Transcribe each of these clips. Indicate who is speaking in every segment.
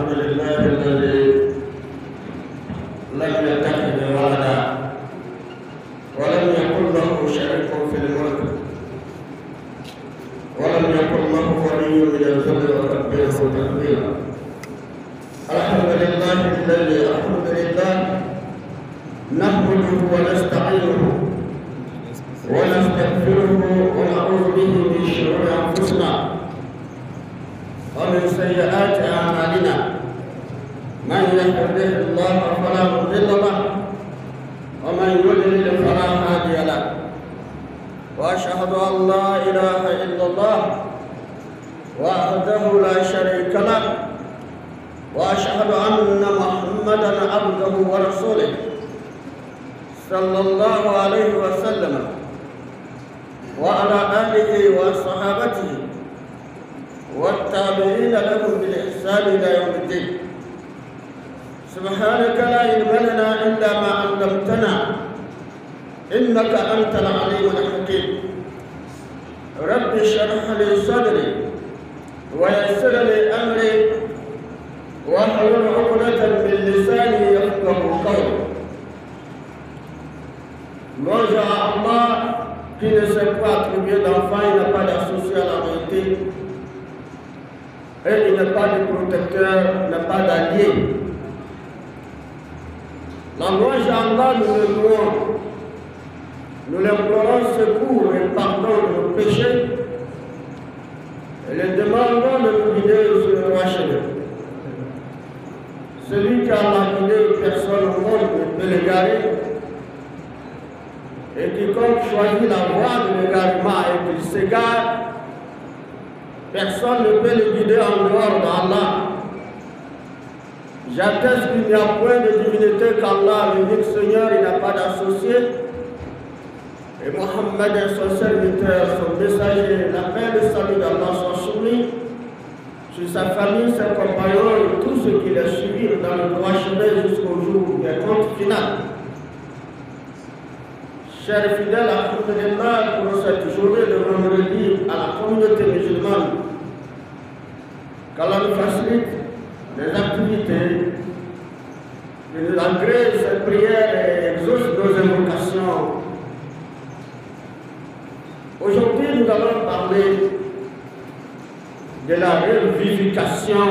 Speaker 1: الحمد لله الذي لم يتخذ ولدا ولم يكن له شريك في الملك ولم يكن له ولي من الذل وكبره تكبيرا. الحمد لله نحمده ونستعينه ونستغفره ونعوذ به من شرور انفسنا ومن سيئات اعمالنا. من يهده الله فلا مضل له ومن يضلل فلا هادي له. واشهد ان لا اله الا الله وحده لا شريك له واشهد ان محمدا عبده ورسوله صلى الله عليه وسلم وعلى اله وصحابته والتابعين لهم بالاحسان الى يوم الدين. سبحانك لا علم لنا الا ما علمتنا انك انت العليم الحكيم. رب اشرح لي صدري ويسر لي امري واحلل عقدة من لساني يفقهوا قولي. Gloire à Allah qui ne sait pas attribuer d'enfant, il n'a pas d'associé à la vérité et il n'a pas de protecteur, il n'a pas d'allié. La louange à Allah, nous le louons, nous l'implorons secours et pardon de nos péchés et le demandons de nous guider sur le roi chemin. Celui qui a la guidé, personne au monde ne peut l'égarer. Et quiconque choisit la voie de l'égarement et qu'il s'égare, personne ne peut le guider en dehors d'Allah. J'atteste qu'il n'y a point de divinité qu'Allah, l'unique Seigneur, il n'a pas d'associé. Et Mohammed est son serviteur, son messager, la paix et le salut d'Allah sont sur lui, sur sa famille, ses compagnons et tous ceux qui les suivirent dans le droit chemin jusqu'au jour des comptes final. Chers fidèles, alhamdulillah, pour cette journée de vendredi à la communauté musulmane, qu'Allah nous facilite les activités, qu'il nous agrée cette prière et exauce nos invocations. Aujourd'hui, nous allons parler de la revivification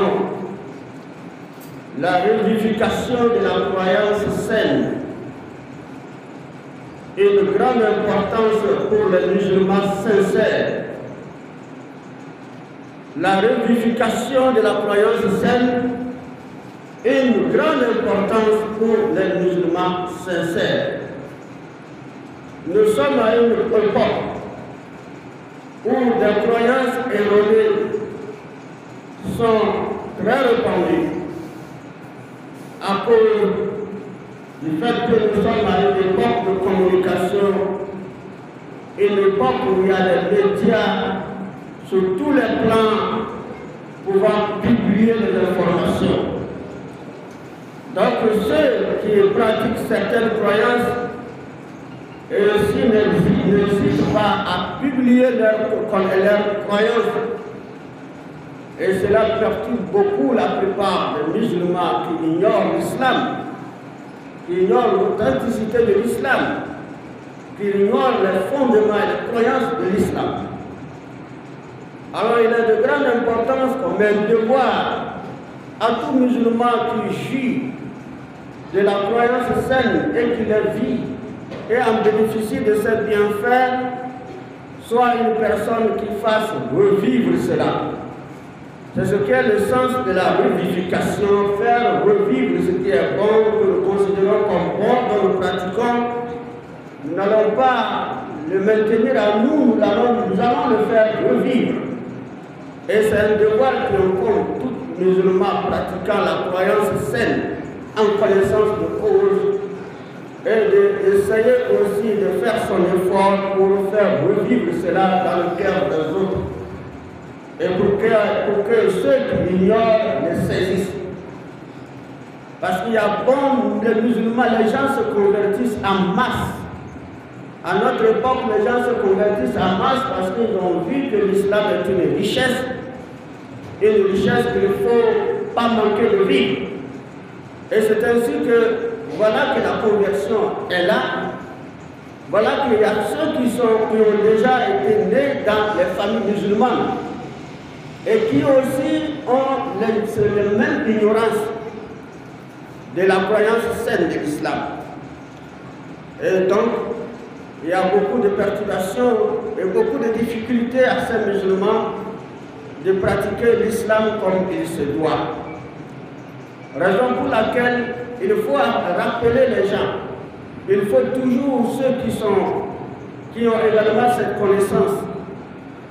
Speaker 1: de la croyance saine. Une grande importance pour les musulmans sincères. La revivification de la croyance saine est une grande importance pour les musulmans sincères. Nous sommes à une époque où des croyances erronées sont très répandues à cause du fait que nous sommes à une époque de communication, une époque où il y a des médias sur tous les plans pouvant publier les informations. Donc ceux qui pratiquent certaines croyances et aussi n'hésitent pas à publier leurs croyances. Et cela perturbe beaucoup la plupart des musulmans qui ignorent l'islam, qui ignorent l'authenticité de l'islam, qui ignorent les fondements et les croyances de l'islam. Alors il est de grande importance qu'on met le devoir à tout musulman qui jouit de la croyance saine et qui les vit et en bénéficie de ces bienfaits, soit une personne qui fasse revivre cela. C'est ce qui est le sens de la revivification, faire revivre ce qui est bon, que nous considérons comme bon, que nous pratiquons. Nous n'allons pas le maintenir à nous, nous allons le faire revivre. Et c'est un devoir qui incombe tout musulman pratiquant la croyance saine, en connaissance de cause, et d'essayer aussi de faire son effort pour faire revivre cela dans le cœur des autres. Et pour que ceux qui ignorent les saisissent. Parce qu'il y a bon, les musulmans, les gens se convertissent en masse. À notre époque, les gens se convertissent en masse parce qu'ils ont vu que l'islam est une richesse qu'il faut pas manquer de vivre. Et c'est ainsi que voilà que la conversion est là. Voilà qu'il y a ceux qui ont déjà été nés dans les familles musulmanes et qui aussi ont la même ignorance de la croyance saine de l'islam. Et donc, il y a beaucoup de perturbations et beaucoup de difficultés à ces musulmans de pratiquer l'islam comme il se doit. Raison pour laquelle il faut rappeler les gens. Il faut toujours ceux qui ont également cette connaissance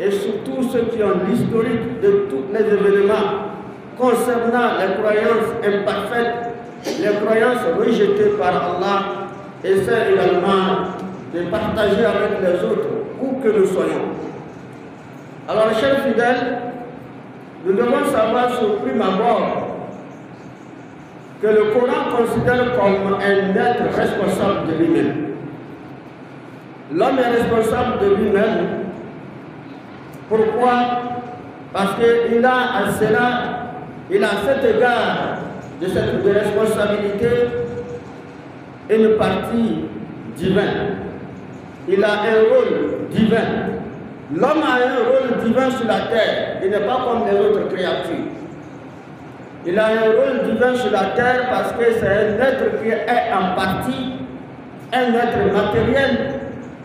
Speaker 1: et surtout ceux qui ont l'historique de tous les événements concernant les croyances imparfaites, les croyances rejetées par Allah, essaient également de partager avec les autres où que nous soyons. Alors, chers fidèles, nous devons savoir sur prime abord que le Coran considère comme un être responsable de lui-même. L'homme est responsable de lui-même. Pourquoi? Parce qu'il a à cela, il a à cet égard de responsabilité une partie divine. Il a un rôle divin. L'homme a un rôle divin sur la terre. Il n'est pas comme les autres créatures. Il a un rôle divin sur la terre parce que c'est un être qui est en partie un être matériel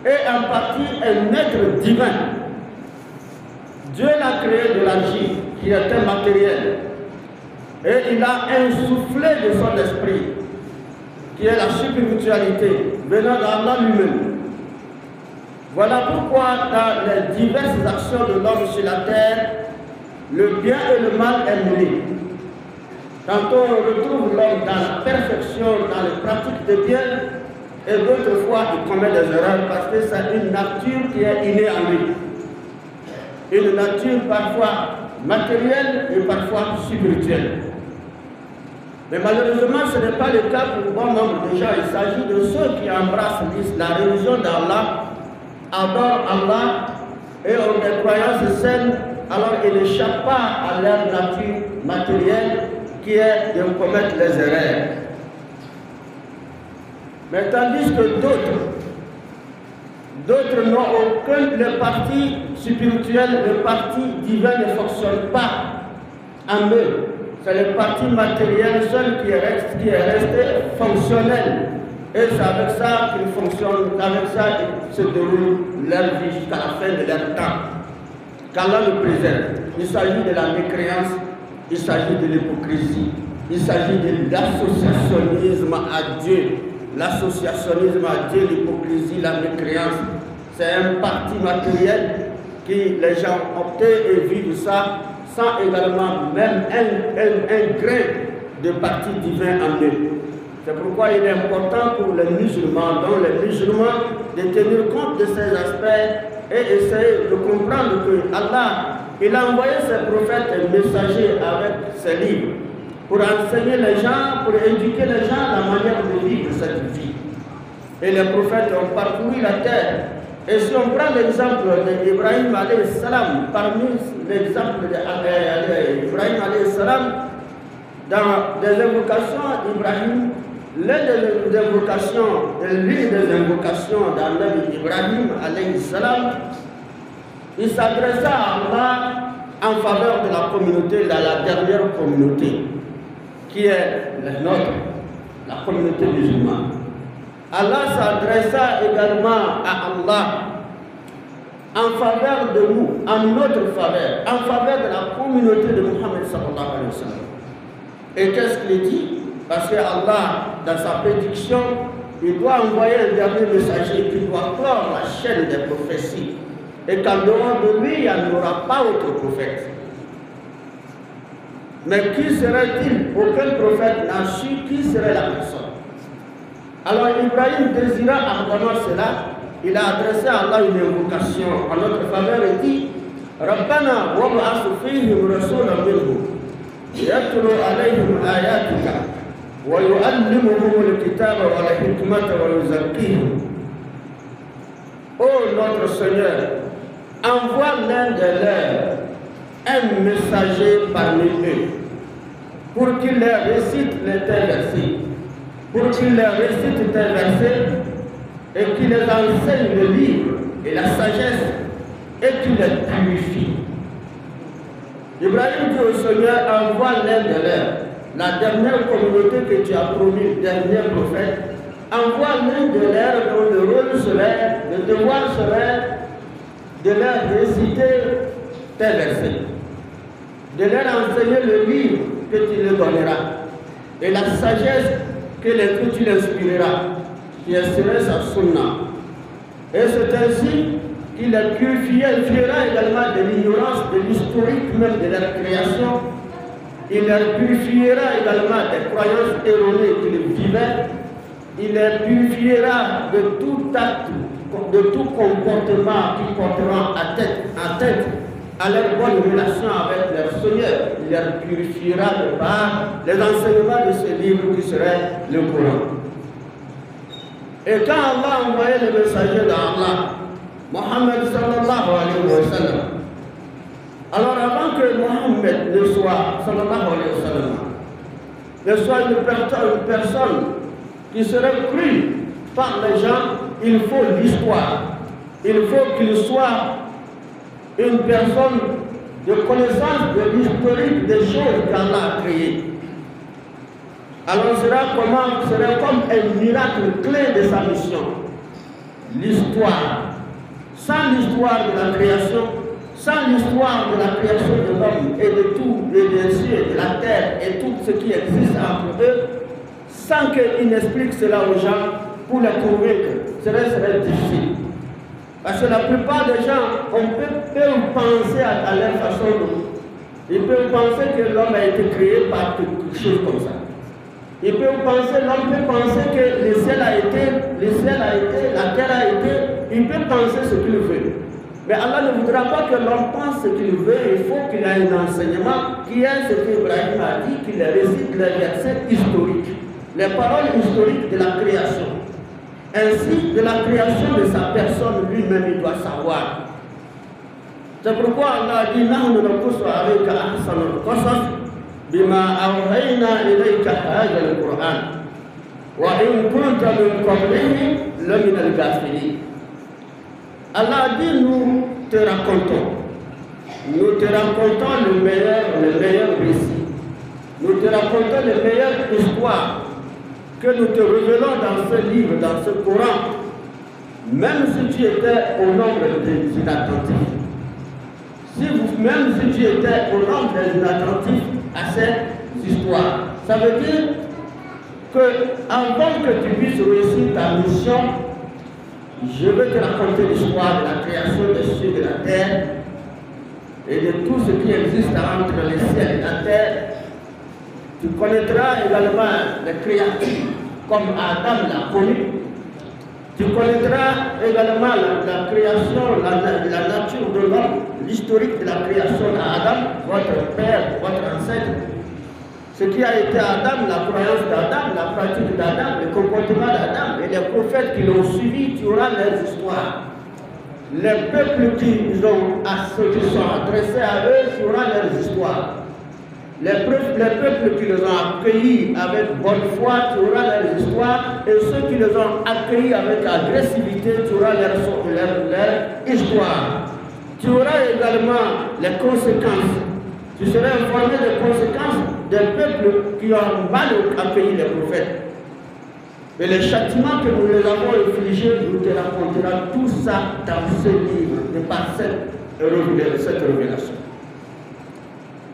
Speaker 1: et en partie un être divin. Dieu l'a créé de l'argile, qui est immatériel. Et il a insufflé de son esprit, qui est la spiritualité, venant d'Allah lui-même. Voilà pourquoi dans les diverses actions de l'homme sur la terre, le bien et le mal est mêlé. Tantôt on retrouve l'homme dans la perfection, dans les pratiques de bien, et d'autres fois il commet des erreurs parce que c'est une nature qui est innée en lui. Une nature parfois matérielle et parfois spirituelle. Mais malheureusement, ce n'est pas le cas pour bon nombre de gens. Il s'agit de ceux qui embrassent la religion d'Allah, adorent Allah et ont des croyances saines, alors ils n'échappent pas à leur nature matérielle qui est de commettre les erreurs. Mais tandis que d'autres n'ont aucun, le parti spirituel, le parti divin ne fonctionne pas en eux. C'est le parti matériel seul qui est resté fonctionnel. Et c'est avec ça qu'ils fonctionnent, avec ça qu'ils se déroulent leur vie jusqu'à la fin de leur temps. Qu'Allah nous préserve. Il s'agit de la mécréance, il s'agit de l'hypocrisie, il s'agit de l'associationnisme à Dieu. L'associationnisme à Dieu, l'hypocrisie, la mécréance, c'est un parti matériel qui les gens optent et vivent ça sans également même un grain de parti divin en eux. C'est pourquoi il est important pour les musulmans, dont les musulmans, de tenir compte de ces aspects et essayer de comprendre que Allah, il a envoyé ses prophètes et messagers avec ses livres pour enseigner les gens, pour éduquer les gens la manière de vivre cette vie. Et les prophètes ont parcouru la terre. Et si on prend l'exemple d'Ibrahim alayhi salam, parmi l'exemple d'Ibrahim alayhi salam, dans des invocations d'Ibrahim, l'une des invocations d'Annabi Ibrahim alayhi salam, il s'adressa à Allah en faveur de la communauté, de la dernière communauté, qui est la nôtre, la communauté musulmane. Allah s'adressa également à Allah en faveur de nous, en notre faveur, en faveur de la communauté de Muhammad sallallahu alayhi wa sallam. Et qu'est-ce qu'il dit? Parce que Allah, dans sa prédiction, il doit envoyer un dernier messager qui doit clore la chaîne des prophéties. Et qu'en dehors de lui, il n'y en aura pas autre prophète. Mais qui serait-il? Aucun prophète n'a su qui serait la personne. Alors Ibrahim désira ardemment cela, il a adressé à Allah une invocation en notre faveur et dit Rabbana wab'ath fihim rasulan minhum yatlu alayhim ayatika wa yu'allimuhum al-kitaba wal hikmata wa yuzakkihim. Oh notre Seigneur, envoie l'un de leurs un messager parmi eux pour qu'il leur récite les tels versets, pour qu'il leur récite tel verset et qu'il les enseigne le livre et la sagesse et qu'il les purifie. Ibrahim dit au Seigneur, envoie l'un de leurs, la dernière communauté que tu as promis, dernier prophète, envoie l'un de leurs dont le rôle serait, le devoir serait de leur réciter tel verset, de leur enseigner le livre que tu leur donneras et la sagesse que tu l'inspireras, qui serait sa sunna. Et c'est ainsi qu'il les purifiera également de l'ignorance, de l'historique même de leur création. Il les purifiera également des croyances erronées qu'ils vivaient. Il les purifiera de tout acte, de tout comportement qui portera atteinte à leur bonne relation avec leur Seigneur. Il les purifiera de par les enseignements de ce livre qui serait le Coran. Et quand Allah a envoyé le messager d'Allah, Mohammed sallallahu alayhi wa sallam, alors avant que Mohammed ne soit, sallallahu alayhi wa sallam, ne soit une personne qui serait crue par les gens, il faut l'histoire. Il faut qu'il soit une personne de connaissance de l'historique des choses qu'Allah a créées. Alors sera comme un miracle clé de sa mission. L'histoire. Sans l'histoire de la création, sans l'histoire de la création de l'homme et de tout, des cieux, de la terre et tout ce qui existe entre eux, sans qu'il n'explique cela aux gens pour les convaincre, cela serait difficile. Parce que la plupart des gens, on peut penser à leur façon de. Ils peuvent penser que l'homme a été créé par quelque chose comme ça. L'homme peut penser que le ciel a été, la terre a été, il peut penser ce qu'il veut. Mais Allah ne voudra pas que l'homme pense ce qu'il veut, il faut qu'il ait un enseignement qui est ce qu'Ibrahim a dit, qu'il récite les versets historiques, les paroles historiques de la création. Ainsi, de la création de sa personne, lui-même, il doit savoir. C'est pourquoi Allah a dit, Nahnu naqussu alayka ahsanal qasas bima awhayna ilayka hadha al-Qur'an wa in kunta min qablihi lamina al-ghafilin. Allah a dit, nous te racontons le meilleur récit. Nous te racontons les meilleures histoires que nous te révélons dans ce livre, dans ce Coran, même si tu étais au nombre des inattentifs. Même si tu étais au nombre des inattentifs à cette histoire. Ça veut dire que avant que tu puisses réussir ta mission, je vais te raconter l'histoire de la création des cieux et de la terre et de tout ce qui existe entre les cieux et la terre. Tu connaîtras également les créatures comme Adam l'a connu. Tu connaîtras également la création, la nature de l'homme, l'historique de la création d'Adam, votre père, votre ancêtre. Ce qui a été Adam, la croyance d'Adam, la pratique d'Adam, le comportement d'Adam et les prophètes qui l'ont suivi, tu auras leurs histoires. Les peuples qui sont adressés à eux, tu auras leurs histoires. Les peuples qui les ont accueillis avec bonne foi, tu auras leurs histoires, et ceux qui les ont accueillis avec agressivité, tu auras leur histoire. Tu auras également les conséquences. Tu seras informé des conséquences des peuples qui ont mal accueilli les prophètes. Et les châtiments que nous les avons infligés, nous te raconterons tout ça dans ce livre, de par cette révélation.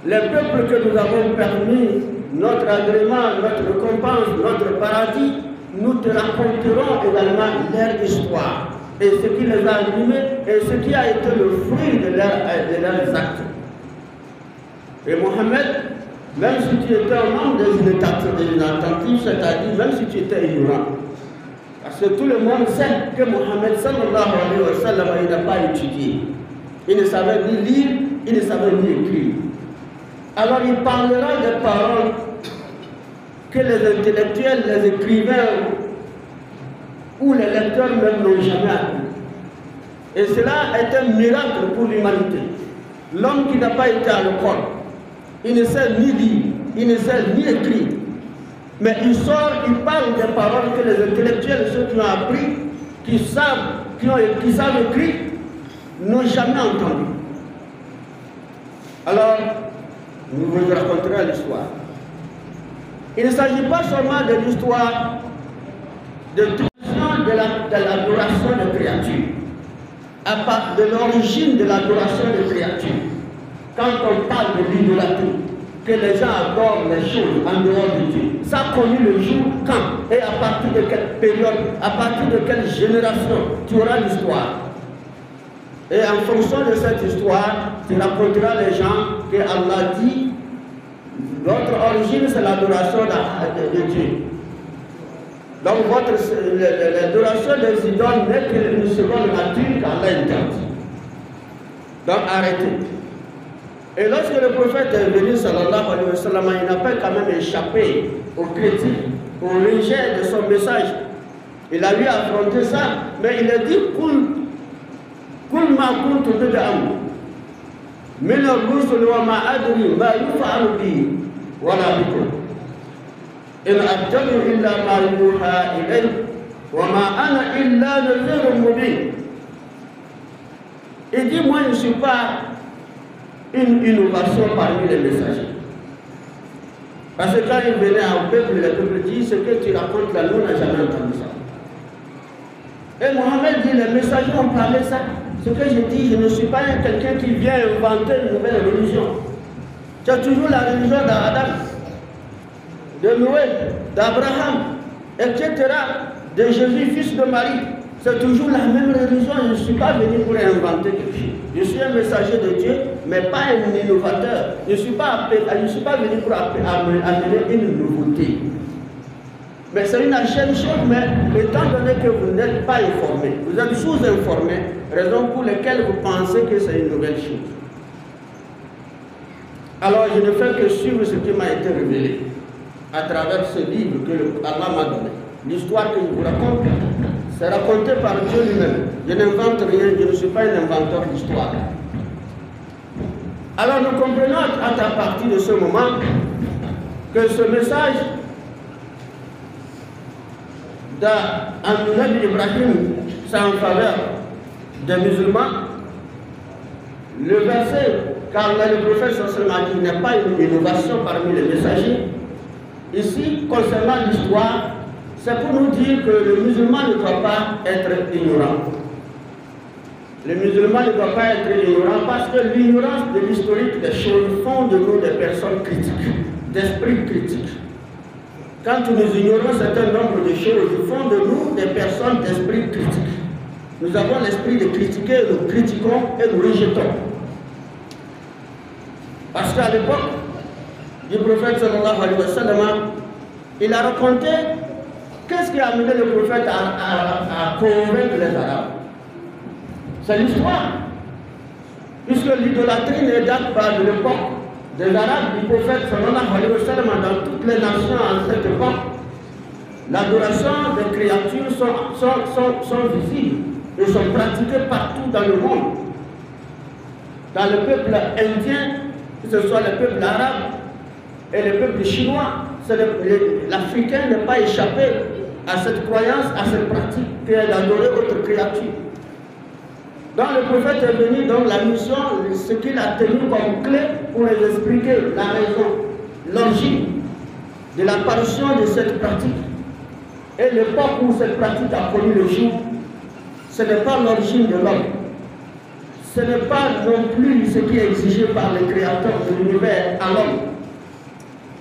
Speaker 1: Les peuples que nous avons permis, notre agrément, notre récompense, notre paradis, nous te raconterons également leur histoire et ce qui les a animés et ce qui a été le fruit de leurs actes. Et Mohammed, même si tu étais un homme des inattentifs, c'est-à-dire même si tu étais ignorant, parce que tout le monde sait que Mohammed sallallahu alayhi wa sallam, il n'a pas étudié. Il ne savait ni lire, il ne savait ni écrire. Alors il parlera des paroles que les intellectuels, les écrivains ou les lecteurs même n'ont jamais appris. Et cela est un miracle pour l'humanité. L'homme qui n'a pas été à l'école, il ne sait ni lire, il ne sait ni écrire. Mais il sort, il parle des paroles que les intellectuels, ceux qui ont appris, qui savent écrire, n'ont jamais entendues. Alors, nous vous raconterons l'histoire. Il ne s'agit pas seulement de l'histoire de l'adoration des créatures, à part de l'origine de l'adoration des créatures. Quand on parle de l'idolâtrie, que les gens adorent les choses en dehors de Dieu, ça a connu le jour quand et à partir de quelle période, à partir de quelle génération tu auras l'histoire. Et en fonction de cette histoire, tu raconteras les gens que Allah dit, votre origine c'est l'adoration de Dieu. Donc l'adoration des idoles n'est qu'une seconde nature qu'Allah interdit. Donc arrêtez. Et lorsque le prophète est venu, sallallahu alayhi wa sallam, il n'a pas quand même échappé aux critiques, au rejet de son message. Il a eu à affronter ça, mais il a dit Kul ma kuntu bid'an min ar-rusul wa ma adri ma yuf'alu bi wala bikum in attabi'u illa ma yuha ilayya wa ma ana illa nadhirun mubin. Il dit, moi je ne suis pas une innovation parmi les messagers. Parce que quand il venait au peuple, le peuple dit, ce que tu racontes là, nous on n'a jamais entendu ça. Et Mohamed dit, les messagers ont parlé ça. Ce que je dis, je ne suis pas quelqu'un qui vient inventer une nouvelle religion. Tu as toujours la religion d'Adam, de Noé, d'Abraham, etc., de Jésus, fils de Marie. C'est toujours la même religion. Je ne suis pas venu pour inventer quelque chose. Je suis un messager de Dieu, mais pas un innovateur. Je ne suis pas venu pour amener une nouveauté. Mais c'est une ancienne chose, mais étant donné que vous n'êtes pas informé, vous êtes sous-informé, raison pour laquelle vous pensez que c'est une nouvelle chose. Alors je ne fais que suivre ce qui m'a été révélé à travers ce livre que Allah m'a donné. L'histoire que je vous raconte, c'est raconté par Dieu lui-même. Je n'invente rien, je ne suis pas un inventeur d'histoire. Alors nous comprenons à partir de ce moment que ce message d'Anabi Ibrahim, c'est en faveur des musulmans. Le verset, car le prophète sallallahu alayhi wa sallam n'est pas une innovation parmi les messagers. Ici, concernant l'histoire, c'est pour nous dire que le musulman ne doit pas être ignorant. Le musulman ne doit pas être ignorant parce que l'ignorance de l'historique des choses font de nous des personnes critiques, d'esprit critique. Quand nous ignorons un certain nombre de choses, font de nous des personnes d'esprit critique. Nous avons l'esprit de critiquer, nous critiquons et nous rejetons. Parce qu'à l'époque du prophète sallallahu alayhi wa sallam, il a raconté qu'est-ce qui a amené le prophète à convaincre les Arabes. C'est l'histoire. Puisque l'idolâtrie ne date pas de l'époque des Arabes, du prophète sallallahu alayhi wa sallam, dans toutes les nations à cette époque, l'adoration des créatures sont visibles et sont pratiquées partout dans le monde. Dans le peuple indien, que ce soit le peuple arabe et le peuple chinois, l'Africain n'est pas échappé à cette croyance, à cette pratique qui est d'adorer autre créature. Donc le prophète est venu, donc la mission, ce qu'il a tenu comme clé pour les expliquer la raison, l'origine de l'apparition de cette pratique. Et l'époque où cette pratique a connu le jour, ce n'est pas l'origine de l'homme. Ce n'est pas non plus ce qui est exigé par le créateur de l'univers à l'homme.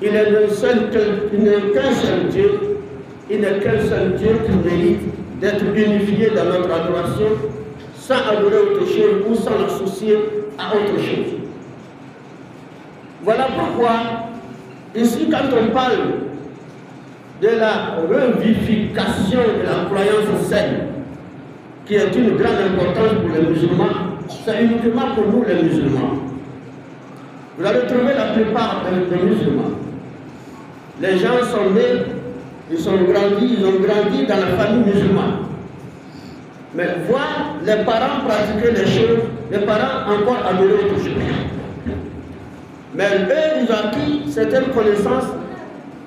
Speaker 1: Il n'est qu'un seul Dieu, il n'est qu'un seul Dieu qui mérite d'être unifié dans notre adoration, sans adorer autre chose ou sans l'associer à autre chose. Voilà pourquoi, ici, quand on parle de la revivification de la croyance saine, qui est une grande importance pour les musulmans, c'est uniquement pour nous les musulmans. Vous allez trouver la plupart des musulmans. Les gens sont nés, ils ont grandi dans la famille musulmane. Mais voir les parents pratiquer les choses, les parents encore adorer autre chose. Mais eux, ils ont acquis certaines connaissances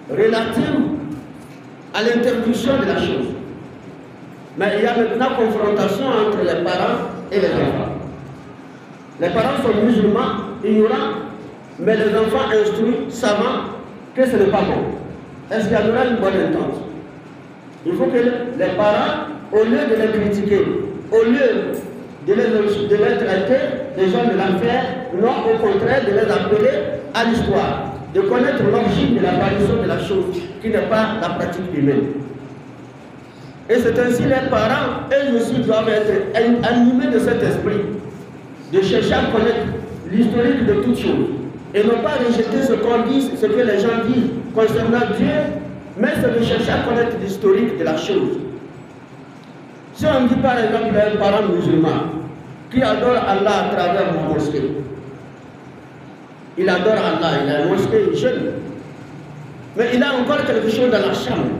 Speaker 1: relatives à l'interdiction de la chose. Mais il y a maintenant confrontation entre les parents et les enfants. Les parents sont musulmans, ignorants, mais les enfants instruits, savants, que ce n'est pas bon. Est-ce qu'il y aura une bonne entente? Il faut que les parents, au lieu de les critiquer, au lieu de les traiter des gens de l'enfer, non, au contraire, de les appeler à l'histoire, de connaître l'origine de l'apparition de la chose, qui n'est pas la pratique humaine. Et c'est ainsi les parents, eux aussi, doivent être animés de cet esprit, de chercher à connaître l'historique de toutes choses, et non pas rejeter ce qu'on dit, ce que les gens disent concernant Dieu, mais c'est de chercher à connaître l'historique de la chose. Si on dit par exemple un parent musulman qui adore Allah à travers la mosquée, il adore Allah, il a une mosquée, il jeûne, mais il a encore quelque chose dans la chambre,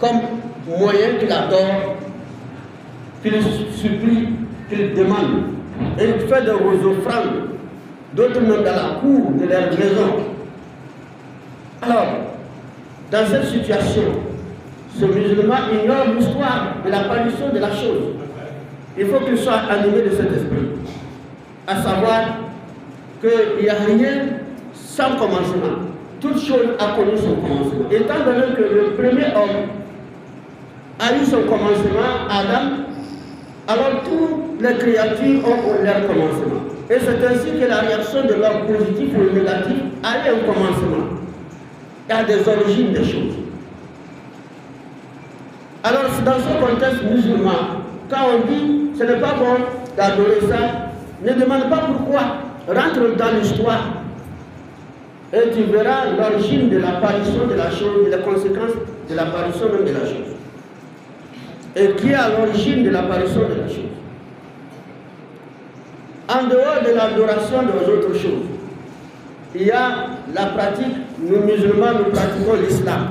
Speaker 1: comme moyen qu'il adore, qu'il supplie, qu'il demande, et il fait des offrandes, d'autres même dans la cour de leur maison. Alors, dans cette situation, ce musulman ignore l'histoire de l'apparition de la chose. Il faut qu'il soit animé de cet esprit, à savoir qu'il n'y a rien sans commencement. Toute chose a connu son commencement. Étant donné que le premier homme a eu son commencement, Adam, alors toutes les créatures ont leur commencement. Et c'est ainsi que la réaction de l'homme positif ou négatif a eu un commencement. Il y a des origines des choses. Alors, dans ce contexte musulman, quand on dit ce n'est pas bon d'adorer ça, ne demande pas pourquoi. Rentre dans l'histoire et tu verras l'origine de l'apparition de la chose, les conséquences de l'apparition même de la chose. Et qui est à l'origine de l'apparition de la chose. En dehors de l'adoration des autres choses, il y a la pratique, nous musulmans, nous pratiquons l'islam.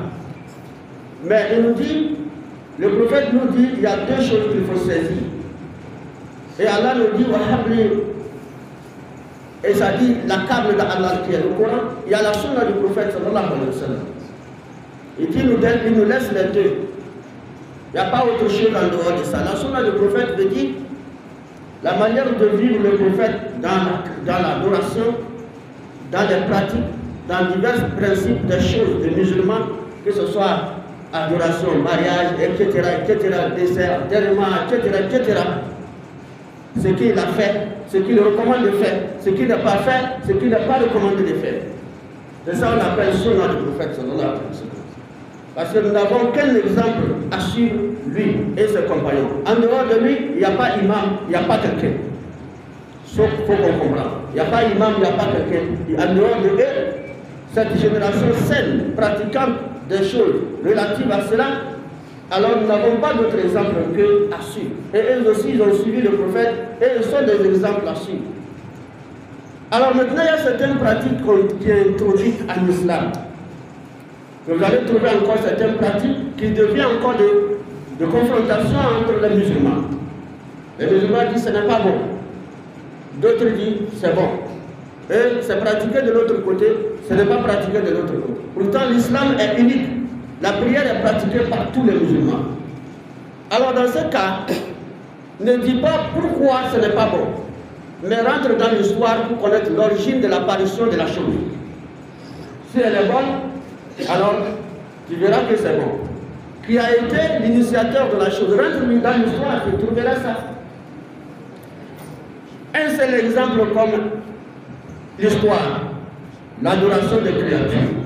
Speaker 1: Mais il nous dit, le prophète nous dit, il y a deux choses qu'il faut saisir. Et Allah nous dit, et ça dit la câble d'Allah qui est le Coran, il y a la sunna du prophète sallallahu alayhi wa sallam. Et qui nous laisse les deux. Il n'y a pas autre chose en dehors de ça. La sunna du prophète veut dire la manière de vivre le prophète dans l'adoration, dans les pratiques, dans divers principes des choses des musulmans, que ce soit adoration, mariage, etc., dessert, enterrement, etc. Ce qu'il a fait, ce qu'il recommande de faire, ce qu'il n'a pas fait, ce qu'il n'a pas recommandé de faire. C'est ça qu'on appelle sunna du prophète sallallahu alayhi wa sallam. Parce que nous n'avons qu'un exemple à suivre, lui et ses compagnons. En dehors de lui, il n'y a pas imam, il n'y a pas quelqu'un. Sauf qu'il faut qu'on comprenne. Il n'y a pas imam, il n'y a pas quelqu'un. En dehors de eux, cette génération saine, pratiquante des choses relatives à cela, alors nous n'avons pas d'autre exemple qu'à suivre. Et eux aussi, ils ont suivi le prophète et ils sont des exemples à suivre. Alors maintenant, il y a certaines pratiques qui sont introduites en islam. Vous allez trouver encore certaines pratiques qui deviennent encore de confrontation entre les musulmans. Les musulmans disent que ce n'est pas bon. D'autres disent que c'est bon. Et c'est pratiqué de l'autre côté, ce n'est pas pratiqué de l'autre côté. Pourtant, l'islam est unique. La prière est pratiquée par tous les musulmans. Alors dans ce cas, ne dis pas pourquoi ce n'est pas bon, mais rentre dans l'histoire pour connaître l'origine de l'apparition de la chose. Si elle est bonne, alors tu verras que c'est bon. Qui a été l'initiateur de la chose, rentre dans l'histoire, tu trouveras ça. Un seul exemple comme l'histoire, l'adoration des créatures.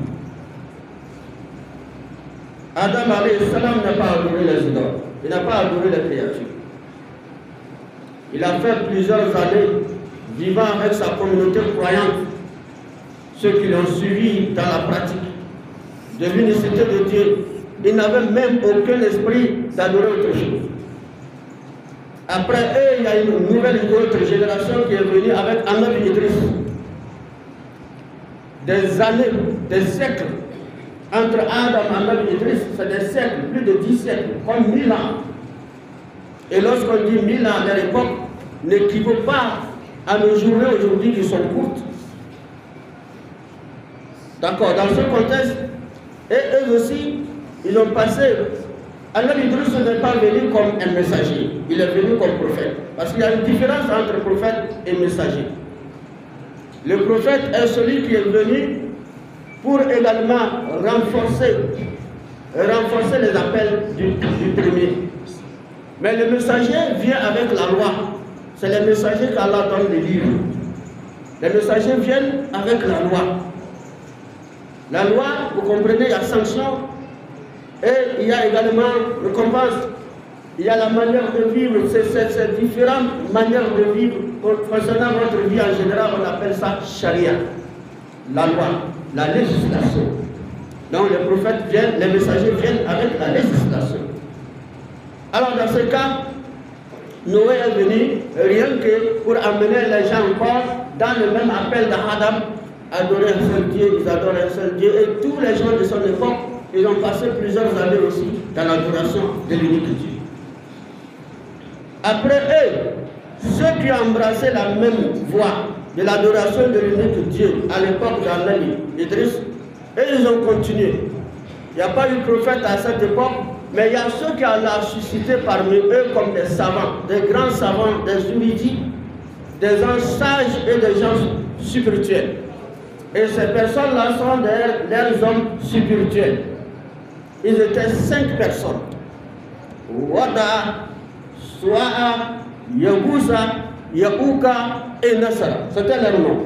Speaker 1: Adam alayhi salam n'a pas adoré les idoles, il n'a pas adoré les créatures. Il a fait plusieurs années vivant avec sa communauté croyante, ceux qui l'ont suivi dans la pratique de l'unicité de Dieu. Il n'avait même aucun esprit d'adorer autre chose. Après eux, il y a une nouvelle autre génération qui est venue avec Annabi Idriss. Des années, des siècles. Entre Adam et Annabi Idriss, c'est des siècles, plus de 10 siècles, comme 1000 ans. Et lorsqu'on dit 1000 ans à l'époque, n'équivaut pas à nos journées aujourd'hui qui sont courtes. D'accord, dans ce contexte, et eux aussi, ils ont passé. Alors Idriss n'est pas venu comme un messager, il est venu comme prophète. Parce qu'il y a une différence entre prophète et messager. Le prophète est celui qui est venu pour également renforcer les appels du premier. Mais le messager vient avec la loi. C'est les messagers qu'Allah donne les livres. Les messagers viennent avec la loi. La loi, vous comprenez, il y a sanction et il y a également récompense. Il y a la manière de vivre, c'est différentes manières de vivre. Concernant notre vie en général, on appelle ça charia. La loi, la législation. Donc les prophètes viennent, les messagers viennent avec la législation. Alors dans ce cas, Noé est venu rien que pour amener les gens encore dans le même appel d'Adam, adorer un seul Dieu, ils adorent un seul Dieu. Et tous les gens de son époque, ils ont passé plusieurs années aussi dans l'adoration de l'unique Dieu. Après eux, ceux qui ont embrassé la même voie de l'adoration de l'unique Dieu à l'époque d'Allah Idriss, et ils ont continué. Il n'y a pas eu prophète à cette époque, mais il y a ceux qui Allah a suscité parmi eux comme des savants, des grands savants, des érudits, des gens sages et des gens spirituels. Et ces personnes-là sont des hommes spirituels. Ils étaient 5 personnes. Wada, Sua'a, Yagusa, Yaouka et Nasara. C'était leur nom.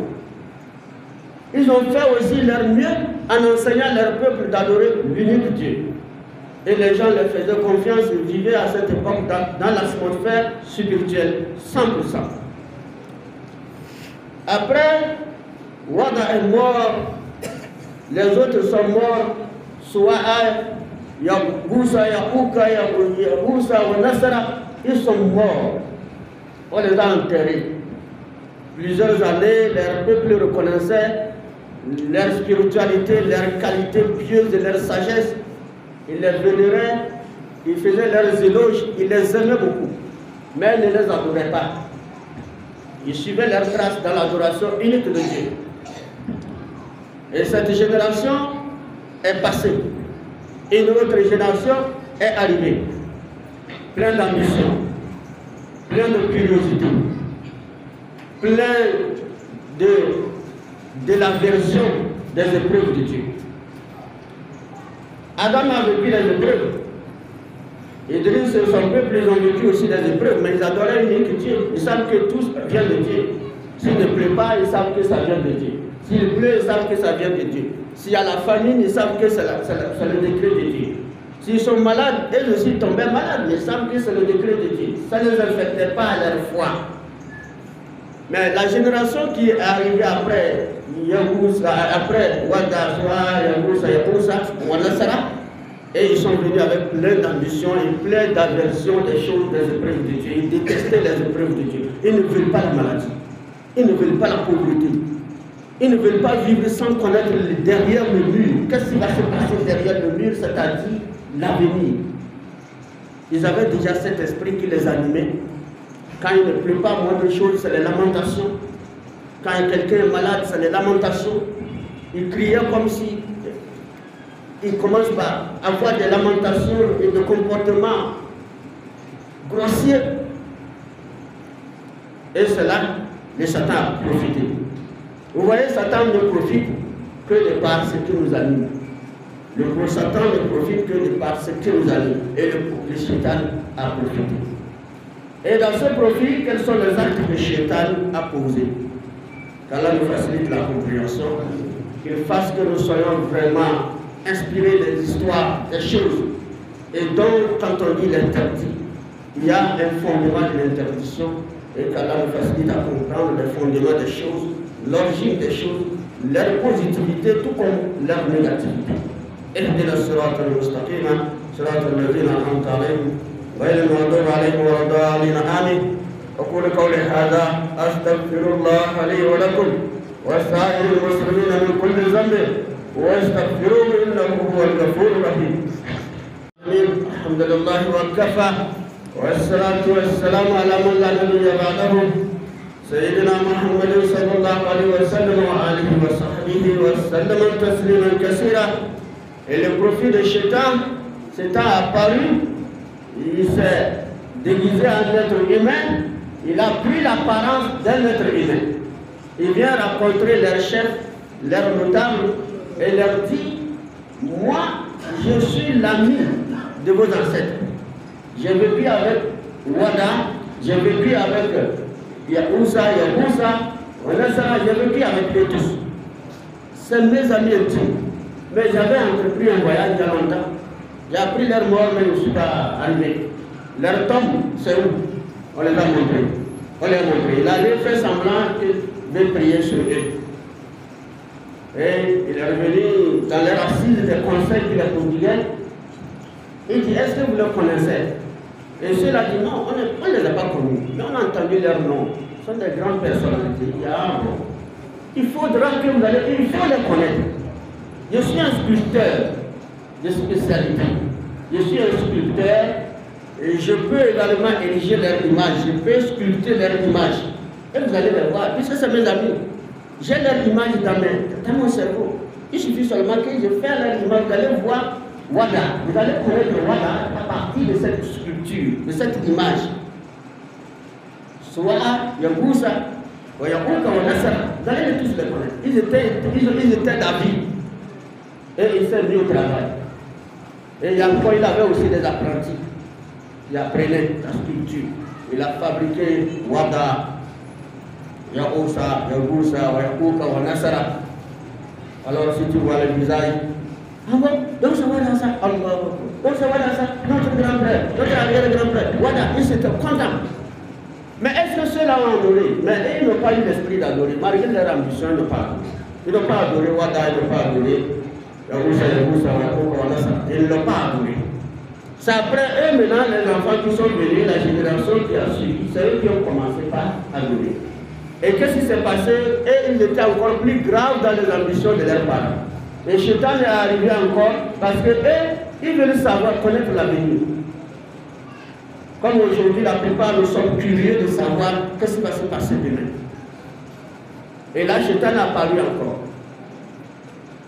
Speaker 1: Ils ont fait aussi leur mieux en enseignant leur peuple d'adorer l'unique Dieu. Et les gens leur faisaient confiance, ils vivaient à cette époque dans l'atmosphère spirituelle, 100%. Après, Wada est mort, les autres sont morts, Sua'a, Yagusa, Yaouka, Yagusa, Nasara, ils sont morts. On les a enterrés. Plusieurs années, leur peuple reconnaissait leur spiritualité, leur qualité pieuse et leur sagesse. Ils les vénéraient, ils faisaient leurs éloges, ils les aimaient beaucoup. Mais ils ne les adoraient pas. Ils suivaient leurs traces dans l'adoration unique de Dieu. Et cette génération est passée. Une autre génération est arrivée. Plein d'ambition, plein de curiosité, plein de l'aversion des épreuves de Dieu. Adam a vécu les épreuves. Idriss et son peuple, ils ont vécu aussi des épreuves, mais ils adoraient l'unique Dieu. Ils savent que tout vient de Dieu. S'il ne pleut pas, ils savent que ça vient de Dieu. S'il pleut, ils savent que ça vient de Dieu. S'il y a la famine, ils savent que c'est le décret de Dieu. S'ils sont malades, eux aussi tombaient malades, mais ils savent que c'est le décret de Dieu. Ça ne les affectait pas à leur foi. Mais la génération qui est arrivée après Yagusa, après Wada, Yagusa, Wanasara, et ils sont venus avec plein d'ambition et plein d'aversion des choses, des épreuves de Dieu. Ils détestaient les épreuves de Dieu. Ils ne veulent pas la maladie. Ils ne veulent pas la pauvreté. Ils ne veulent pas vivre sans connaître derrière le mur. Qu'est-ce qui va se passer derrière le mur, c'est-à-dire l'avenir. Ils avaient déjà cet esprit qui les animait. Quand il ne pleut pas, moins de choses, c'est les lamentations. Quand quelqu'un est malade, c'est les lamentations. Ils criaient comme si ils commencent par avoir des lamentations et des comportements grossiers. Et cela, le Satan a profité. Vous voyez, Satan ne profite que de par ce qui nous anime. Le gros Satan ne profite que de par ce qui nous anime. Et le Satan a profité. Et dans ce profit, quels sont les actes que Shaitan a posés? Qu'Allah nous facilite la compréhension, qu'il fasse que nous soyons vraiment inspirés des histoires, des choses. Et donc, quand on dit l'interdit, il y a un fondement de l'interdiction, et qu'Allah nous facilite à comprendre les fondements des choses, l'origine des choses, leur positivité, tout comme leur négativité. اهدنا الصراط المستقيم صراط الذين أنعمت عليهم غير المغضوب عليهم ولا الضالين آمين. أقول قولي هذا أستغفر الله لي ولكم وسائر المسلمين من كل ذنب واستغفروه إنه هو الغفور الرحيم. الحمد لله وكفى والصلاة والسلام على من لا نبي بعده سيدنا محمد صلى الله عليه وسلم وآله وصحبه وسلم تسليما كثيرا. Et le profil de Shaitan s'est apparu, il s'est déguisé en être humain, il a pris l'apparence d'un être humain. Il vient rencontrer leurs chefs, leurs notables et leur dit: moi, je suis l'ami de vos ancêtres. J'ai vécu avec Wada, j'ai vécu avec Yaoussa, j'ai vécu avec eux tous. C'est mes amis intimes. Mais j'avais entrepris un voyage il y a longtemps. J'ai appris leur mort, mais je ne suis pas arrivé. Leur tombe, c'est où? On les a montrés. On les a montrés. Il avait fait semblant qu'il veut prier sur eux. Et il est revenu dans leur assise des conseils qu'il a prodigués. Il dit: est-ce que vous les connaissez? Et ceux-là disent: non, on ne les a pas connus. Mais on a entendu leur nom. Ce sont des grandes personnalités. Il faudra que vous allez, il faut les connaître. Je suis un sculpteur de spécialité. Je suis un sculpteur et je peux également ériger leur image. Je peux sculpter leur image. Et vous allez les voir, puisque c'est mes amis. J'ai leur image dans mon cerveau. Il suffit seulement que je fais leur image. Vous allez voir Wada. Vous allez connaître Wada à partir de cette sculpture, de cette image. Soit Yagoussa, ou Yagouka, ou Nassara. Vous allez tous les connaître. Ils étaient d'avis. Et il s'est mis au travail. Et il avait aussi des apprentis. Il apprenait la sculpture. Il a fabriqué Wada, Yaoussa, Yagoussa, Yagouka, Nassara. Alors si tu vois le visage, ah bon, donc ça va dans ça, Allah, donc ça va dans ça, notre grand-père, notre arrière-grand-père, Wada, ils étaient contents. Mais est-ce que ceux-là ont adoré? Mais ils n'ont pas eu l'esprit d'adorer, malgré leur ambition, ils n'ont pas adoré. Ils n'ont pas adoré Wada, ils n'ont pas adoré ils ne l'ont pas adoré. C'est après eux maintenant, les enfants qui sont venus, la génération qui a suivi, c'est eux qui ont commencé par adorer. Et qu'est-ce qui s'est passé? Et ils étaient encore plus graves dans les ambitions de leurs parents. Et Shaitan est arrivé encore parce que eux, ils veulent savoir, connaître l'avenir. Comme aujourd'hui, la plupart nous sommes curieux de savoir qu'est-ce qui va se passer demain. Et là, Shaitan a apparu encore.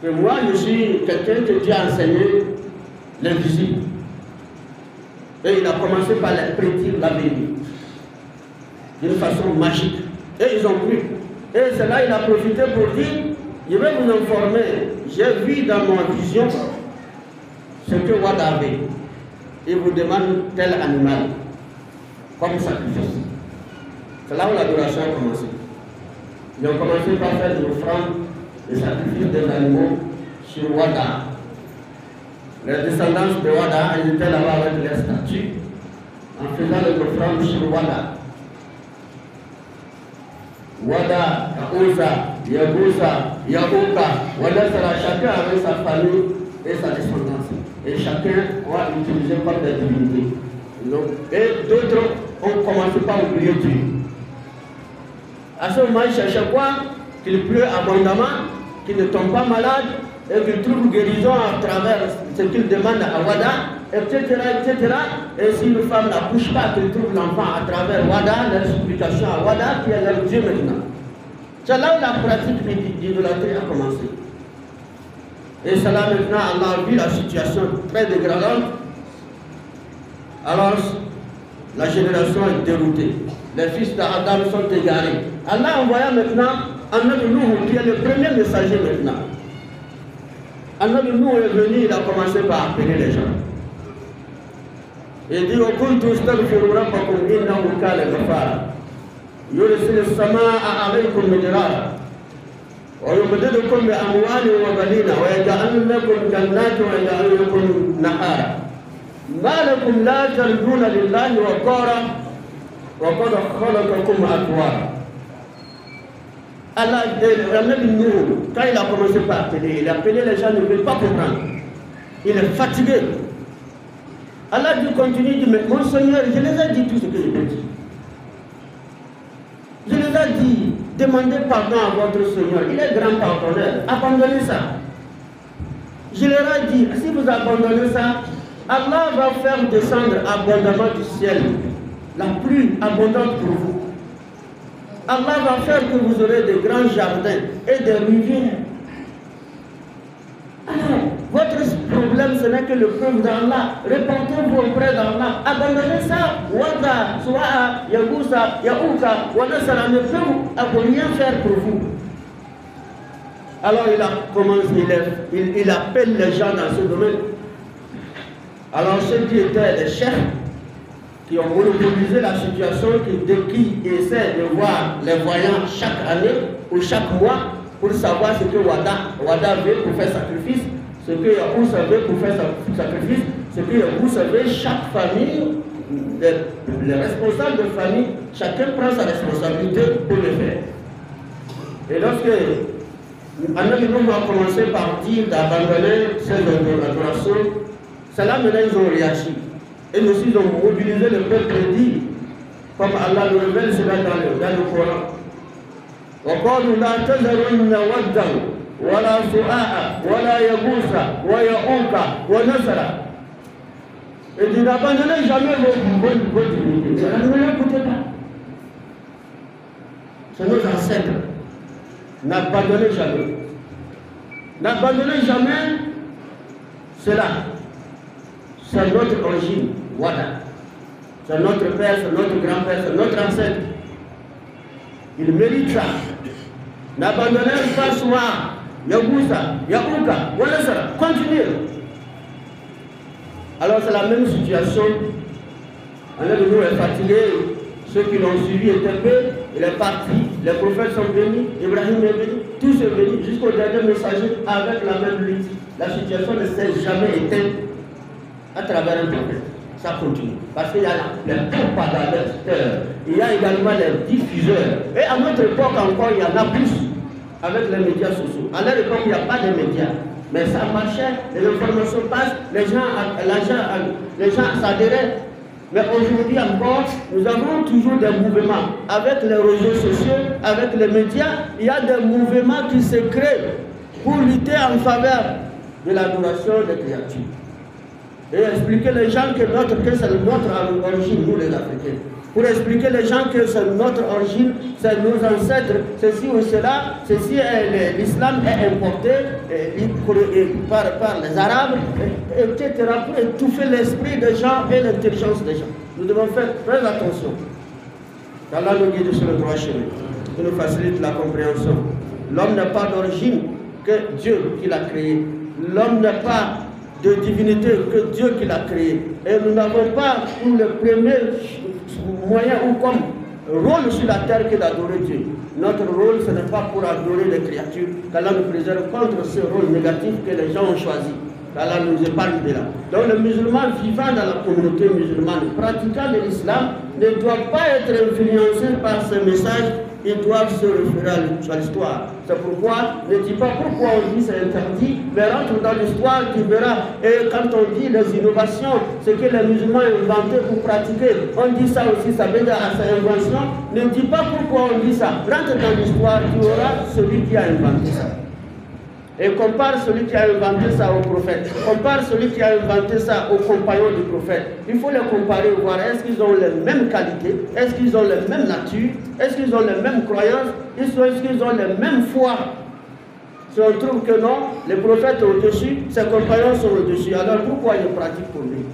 Speaker 1: Et moi, je suis quelqu'un que Dieu a enseigné l'invisible. Et il a commencé par les prédire l'avenir d'une façon magique. Et ils ont cru. Et c'est là qu'il a profité pour dire: je vais vous informer. J'ai vu dans ma vision ce que Wada avait. Il vous demande tel animal comme sacrifice. C'est là où l'adoration a commencé. Ils ont commencé par faire des offrandes, des sacrifices des animaux sur Wada. Les descendants de Wada, ils étaient là-bas avec les statues en faisant les offrandes sur Wada. Wada, Yaoussa, Yagoussa, Yagouka, Wada sera chacun avec sa famille et sa descendance. Et chacun va utiliser comme des divinités. Et d'autres ont commencé par oublier Dieu. À ce moment, ils cherchaient quoi? Qu'il pleut abondamment, qu'il ne tombe pas malade, et qu'il trouve guérison à travers ce qu'il demande à Wada, etc., etc. Et si une femme n'accouche pas, qu'elle trouve l'enfant à travers Wada, leur supplication à Wada, qui est leur Dieu maintenant. C'est là où la pratique d'idolâtrie a commencé. Et c'est là maintenant, Allah a vu la situation très dégradante. Alors, la génération est déroutée. Les fils d'Adam sont égarés. Allah envoya maintenant Annabi Nuh, qui est le premier messager maintenant. Annabi Nuh est venu, il a commencé par appeler les gens. Il dit: وَقُلْتُ اسْتَغْفِرُوا رَبَّكُمْ إِنَّهُ كَانَ غَفَّارًا يُرْسِلِ السَّمَاءَ عَلَيْكُمْ مِدْرَارًا وَيُمْدِدْكُمْ بِأَمْوَالٍ وَبَنِينَ وَيَجْعَلْ لَكُمْ جَنَّاتٍ وَيَجْعَلْ لَكُمْ نَهَارًا مَا لَكُمْ لَا تَرْجُونَ لِلَّهِ وَقَارًا وَقَدْ خَلَقَكُمْ أَطْوَارًا. Allah, quand il a commencé par appeler, il a appelé, les gens ne veulent pas comprendre. Il est fatigué. Allah dit, continue, dit: mais mon Seigneur, je les ai dit tout ce que je peux dire. Je les ai dit: demandez pardon à votre Seigneur, il est grand pardonneur, abandonnez ça. Je leur ai dit: si vous abandonnez ça, Allah va faire descendre abondamment du ciel la pluie abondante pour vous. Allah va faire que vous aurez de grands jardins et des rivières. Alors, votre problème, ce n'est que le peuple d'Allah. Répondez-vous auprès d'Allah. Abandonnez ça. Wada, Soa, Yagousa, Yaouka, Wadasara ne peut rien faire pour vous. Alors il a commencé, il appelle les gens dans ce domaine. Alors ceux qui étaient les chefs, qui ont monopolisé la situation, qui essaient de voir les voyants chaque année ou chaque mois pour savoir ce que Wada veut pour faire sacrifice, ce que Yahoussa veut pour faire sacrifice, ce que Yahoussa veut, chaque famille, les responsables de famille, chacun prend sa responsabilité pour le faire. Et lorsque Annabi Nuh a commencé par dire d'abandonner ces adorations, cela maintenant ils ont réagi. Et nous aussi ils ont mobilisé le peuple et dit, comme Allah le révèle cela dans le Coran. وقالوا لا تذرن ودا ولا سواء ولا يغوث ويعوق ونسرا. Et dit n'abandonnez jamais vos divinités. Ne l'écoutez pas. C'est nos ancêtres. N'abandonnez jamais. N'abandonnez jamais cela. C'est notre origine. Wada. C'est notre père, c'est notre grand-père, c'est notre ancêtre. Il mérite ça. N'abandonnez pas Soa, Yagousa, Yaouka, Walasara. Continuez. Alors c'est la même situation. Annabi Nuh est fatigué. Ceux qui l'ont suivi étaient peu. Il est parti. Les prophètes sont venus. Ibrahim est venu. Tous sont venus jusqu'au dernier messager avec la même lutte. La situation ne s'est jamais éteinte à travers un prophète. Ça continue. Parce qu'il y a les propagateurs, il y a également les diffuseurs. Et à notre époque encore, il y en a plus avec les médias sociaux. À leur époque, il n'y a pas de médias. Mais ça marchait, les informations passent, les gens s'adhéraient. Mais aujourd'hui encore, nous avons toujours des mouvements. Avec les réseaux sociaux, avec les médias, il y a des mouvements qui se créent pour lutter en faveur de l'adoration des créatures. Et expliquer les gens que c'est notre origine, nous les Africains. Pour expliquer les gens que c'est notre origine, c'est nos ancêtres, ceci ou cela, l'islam est importé par les Arabes, etc. pour étouffer l'esprit des gens et l'intelligence des gens. Nous devons faire très attention. Qu'Allah nous guide sur le droit chemin, qui nous facilite la compréhension. L'homme n'a pas d'origine que Dieu qui l'a créé. L'homme n'a pas de divinité que Dieu qui l'a créé. Et nous n'avons pas pour le premier moyen ou comme rôle sur la terre que d'adorer Dieu. Notre rôle, ce n'est pas pour adorer les créatures. Qu'Allah nous préserve contre ce rôle négatif que les gens ont choisi. Qu'Allah nous épargne de là. Donc les musulmans vivant dans la communauté musulmane, pratiquant de l'islam, ne doivent pas être influencés par ce message. Ils doivent se référer à l'histoire. C'est pourquoi, ne dis pas pourquoi on dit c'est interdit, mais rentre dans l'histoire, tu verras. Et quand on dit les innovations, ce que les musulmans ont inventé pour pratiquer, on dit ça aussi, ça veut dire à sa invention. Ne dis pas pourquoi on dit ça. Rentre dans l'histoire, tu auras celui qui a inventé ça. Et compare celui qui a inventé ça au prophète. Compare celui qui a inventé ça aux compagnons du prophète. Il faut les comparer, voir est-ce qu'ils ont les mêmes qualités, est-ce qu'ils ont les mêmes natures, est-ce qu'ils ont les mêmes croyances, est-ce qu'ils ont les mêmes foi. Si on trouve que non, les prophètes sont au-dessus, ses compagnons sont au-dessus. Alors pourquoi ils pratiquent pour lui?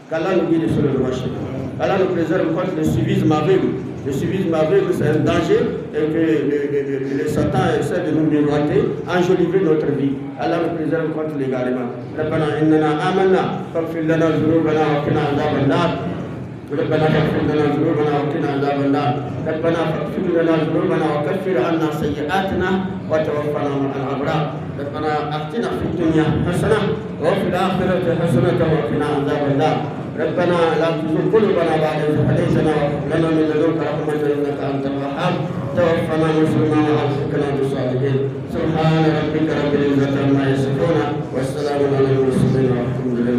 Speaker 1: Qu'Allah nous guide sur le droit chemin. Allah nous préserve contre le civisme aveugle. Le civisme aveugle, c'est un danger et que le Satan essaie de nous miroiter, enjoliver notre vie. Allah nous préserve contre l'égarement. ربنا إننا آمنا فاغفر لنا ذنوبنا وقنا عذاب النار. ربنا فاغفر لنا ذنوبنا وقنا عذاب النار. ربنا فاغفر لنا ذنوبنا وكفر عنا سيئاتنا وتوفنا مع الأبرار. ربنا آتنا في الدنيا حسنة وفي الآخرة حسنة وقنا عذاب النار. ربنا لا تزغ قلوبنا بعد إذ هديتنا وهب لنا من لدنك رحمة إنك أنت الوهاب. توفنا مسلما وألحقنا بالصالحين. سبحان ربك رب العزة عما يصفون والسلام على المرسلين والحمد لله.